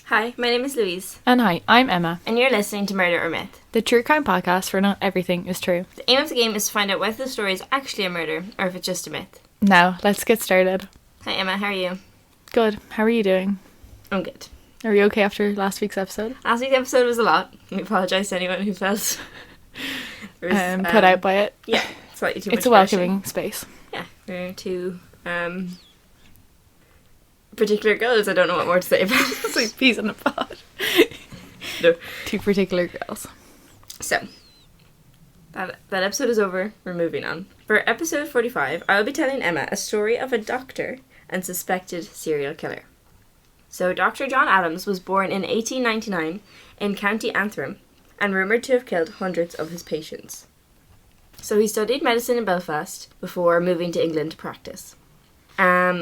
Hi, my name is Louise. And hi, I'm Emma. And you're listening to Murder or Myth, the true crime podcast where not everything is true. The aim of the game is to find out whether the story is actually a murder or if it's just a myth. Now, let's get started. Hi Emma, how are you? Good. How are you doing? I'm good. Are you okay after last week's episode? Last week's episode was a lot. We apologise to anyone who felt put out by it. Yeah, slightly too much. It's a welcoming space. Yeah, we're two particular girls. I don't know what more to say about it. It's like peas in a pod. No. Two particular girls. So, that episode is over. We're moving on. For episode 45, I will be telling Emma a story of a doctor and suspected serial killer. So, Dr. John Adams was born in 1899 in County Antrim and rumoured to have killed hundreds of his patients. So, he studied medicine in Belfast before moving to England to practice.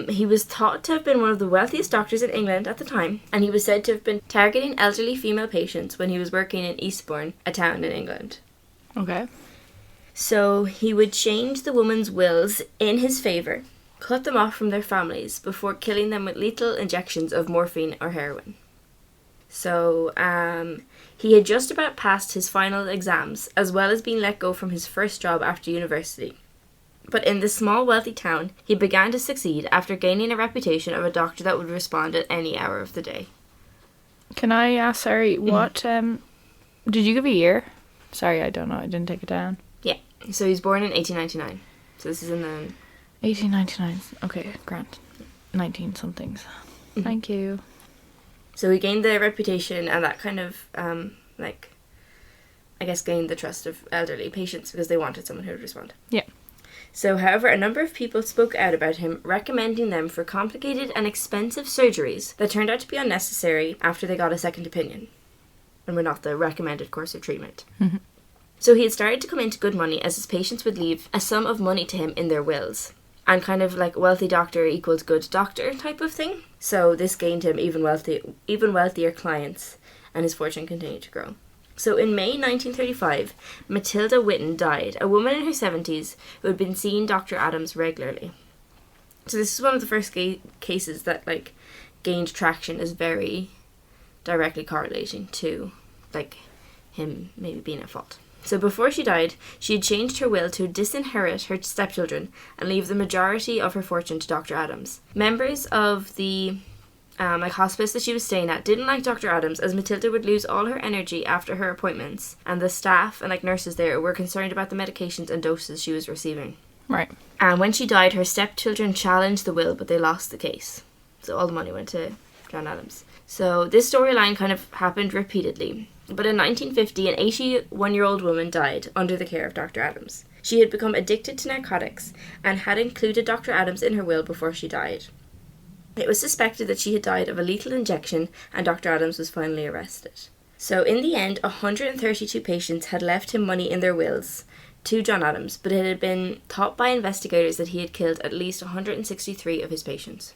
He was thought to have been one of the wealthiest doctors in England at the time, and he was said to have been targeting elderly female patients when he was working in Eastbourne, a town in England. Okay. So he would change the women's wills in his favour, cut them off from their families before killing them with lethal injections of morphine or heroin. So he had just about passed his final exams, as well as being let go from his first job after university. But in this small wealthy town, he began to succeed after gaining a reputation of a doctor that would respond at any hour of the day. Can I ask, sorry, what, did you give a year? Sorry, I don't know, I didn't take it down. Yeah, so he was born in 1899. So this is in the... 1899, okay, grand. 19-somethings. Mm-hmm. Thank you. So he gained the reputation and that kind of, gained the trust of elderly patients because they wanted someone who would respond. Yeah. So, however, a number of people spoke out about him, recommending them for complicated and expensive surgeries that turned out to be unnecessary after they got a second opinion and were not the recommended course of treatment. Mm-hmm. So he had started to come into good money as his patients would leave a sum of money to him in their wills. And kind of like wealthy doctor equals good doctor type of thing. So this gained him even wealthier clients, and his fortune continued to grow. So in May 1935, Matilda Whitten died, a woman in her 70s who had been seeing Dr. Adams regularly. So this is one of the first cases that gained traction as very directly correlating to him maybe being at fault. So before she died, she had changed her will to disinherit her stepchildren and leave the majority of her fortune to Dr. Adams. Members of the hospice that she was staying at didn't like Dr. Adams, as Matilda would lose all her energy after her appointments, and the staff and nurses there were concerned about the medications and doses she was receiving. Right. And when she died, her stepchildren challenged the will, but they lost the case. So all the money went to John Adams. So this storyline kind of happened repeatedly. But in 1950, an 81-year-old woman died under the care of Dr. Adams. She had become addicted to narcotics and had included Dr. Adams in her will before she died. It was suspected that she had died of a lethal injection, and Dr. Adams was finally arrested. So in the end, 132 patients had left him money in their wills to John Adams, but it had been thought by investigators that he had killed at least 163 of his patients.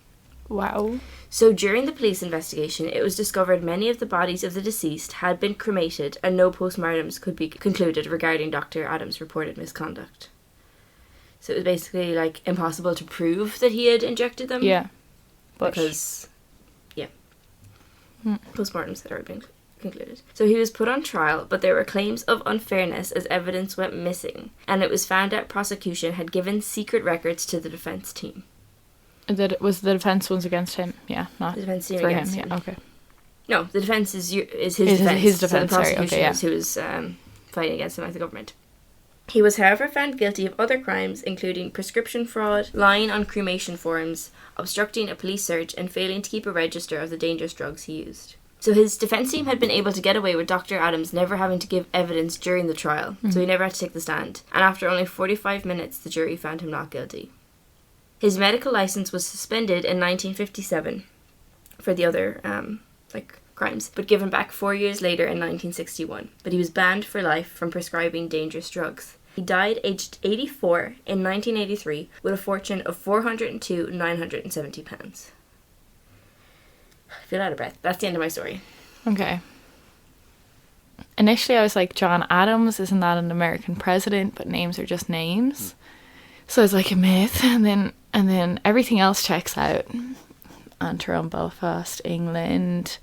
Wow. So during the police investigation, it was discovered many of the bodies of the deceased had been cremated and no postmortems could be concluded regarding Dr. Adams' reported misconduct. So it was basically impossible to prove that he had injected them. Yeah. Because, postmortems had already been concluded. So he was put on trial, but there were claims of unfairness as evidence went missing, and it was found that prosecution had given secret records to the defence team. That was the defence ones against him? Yeah, not the defence team for against him. Yeah, okay. No, the defence is his defence. His defence, so the prosecution sorry, okay, is who was fighting against him, the government. He was, however, found guilty of other crimes, including prescription fraud, lying on cremation forms, obstructing a police search, and failing to keep a register of the dangerous drugs he used. So his defence team had been able to get away with Dr. Adams never having to give evidence during the trial, so he never had to take the stand. And after only 45 minutes, the jury found him not guilty. His medical licence was suspended in 1957 for the other crimes, but given back 4 years later in 1961. But he was banned for life from prescribing dangerous drugs. He died aged 84 in 1983 with a fortune of £402,970. I feel out of breath. That's the end of my story. Okay. Initially I was like, John Adams, isn't that an American president? But names are just names. So it's like a myth. And then everything else checks out. Antrim, Belfast, England.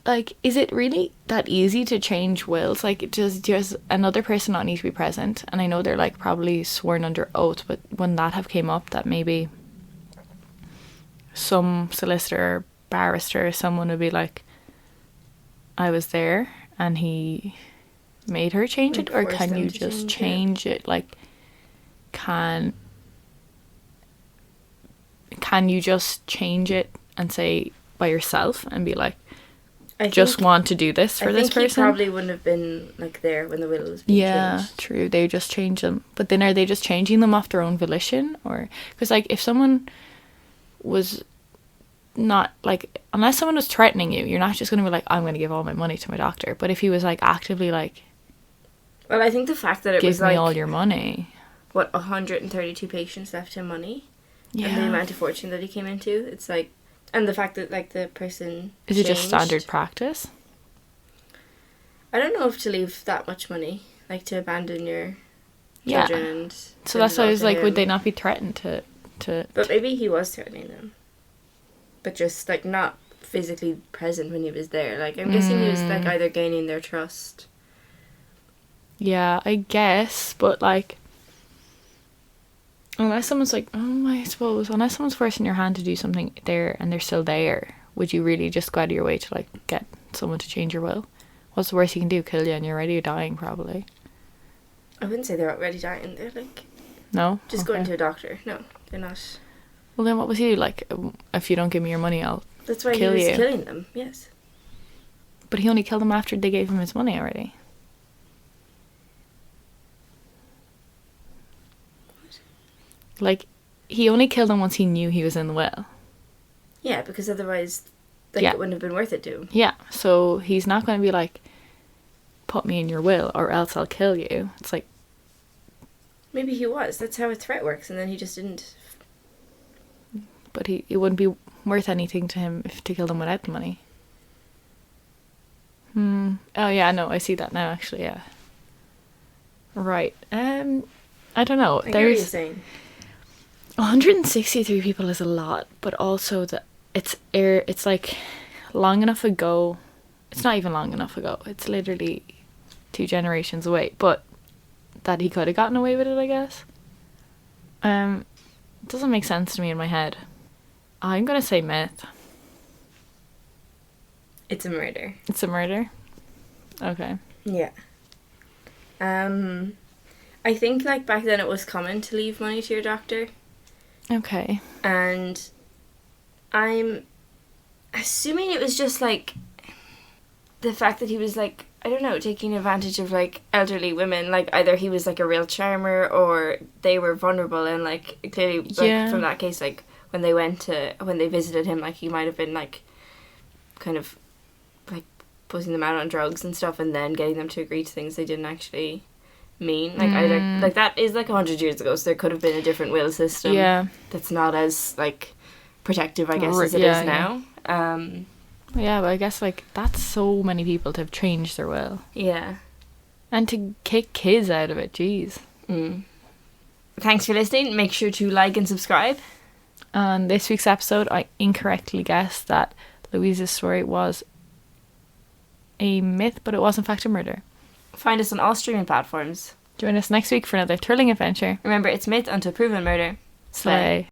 like, is it really that easy to change wills? Like, does another person not need to be present? And I know they're like probably sworn under oath, but when that have came up, that maybe some solicitor or barrister or someone would be like, I was there and he made her change it, or can you just change it? Like, can you just change it and say by yourself and be like, I just want to do this for this person? I think he probably wouldn't have been like there when the will was being changed. Yeah, true. They just change them. But then are they just changing them off their own volition? Or because like if someone was not like, unless someone was threatening you, you're not just going to be like, I'm going to give all my money to my doctor. But if he was like actively like, well, I think the fact that it was like, give me all your money. What, 132 patients left him money? Yeah. And the amount of fortune that he came into, it's like, and the fact that like the person is it just standard practice? I don't know if to leave that much money, like to abandon your children. And so that's why I was like, would they not be threatened to? But maybe he was threatening them, but just like not physically present when he was there. Like I'm guessing he was like either gaining their trust. Yeah, I guess, but like, unless someone's like, I suppose, unless someone's forcing your hand to do something there and they're still there, would you really just go out of your way to like get someone to change your will? What's the worst you can do? Kill you and you're already dying, probably. I wouldn't say they're already dying. They're like, no, just going to a doctor. No, they're not. Well, then what was he like? If you don't give me your money, I'll That's why kill he was you. killing them. Yes. But he only killed them after they gave him his money already. Like, he only killed him once he knew he was in the will. Yeah, because otherwise, like, it wouldn't have been worth it to him. Yeah, so he's not going to be like, put me in your will or else I'll kill you. It's like... Maybe he was. That's how a threat works, and then he just didn't. But it wouldn't be worth anything to him to kill them without the money. Oh, yeah, no, I see that now, actually, yeah. Right. I don't know. I get what you're saying. 163 people is a lot, but also it's like long enough ago. It's not even long enough ago. It's literally 2 generations away, but that he could have gotten away with it, I guess. It doesn't make sense to me in my head. I'm gonna say myth. It's a murder. It's a murder? Okay. Yeah. I think like back then it was common to leave money to your doctor. Okay. And I'm assuming it was just like the fact that he was like, I don't know, taking advantage of like elderly women. Like either he was like a real charmer or they were vulnerable, and like clearly like from that case, like when they visited him, like he might have been like kind of like putting them out on drugs and stuff and then getting them to agree to things they didn't actually mean. Like like that is like 100 years ago, so there could have been a different will system that's not as like protective, I guess, as it is now. Yeah, but I guess like that's so many people to have changed their will. Yeah. And to kick kids out of it, jeez. Thanks for listening. Make sure to like and subscribe. On this week's episode, I incorrectly guessed that Louise's story was a myth, but it was in fact a murder. Find us on all streaming platforms. Join us next week for another thrilling adventure. Remember, it's myth until proven murder. Slay.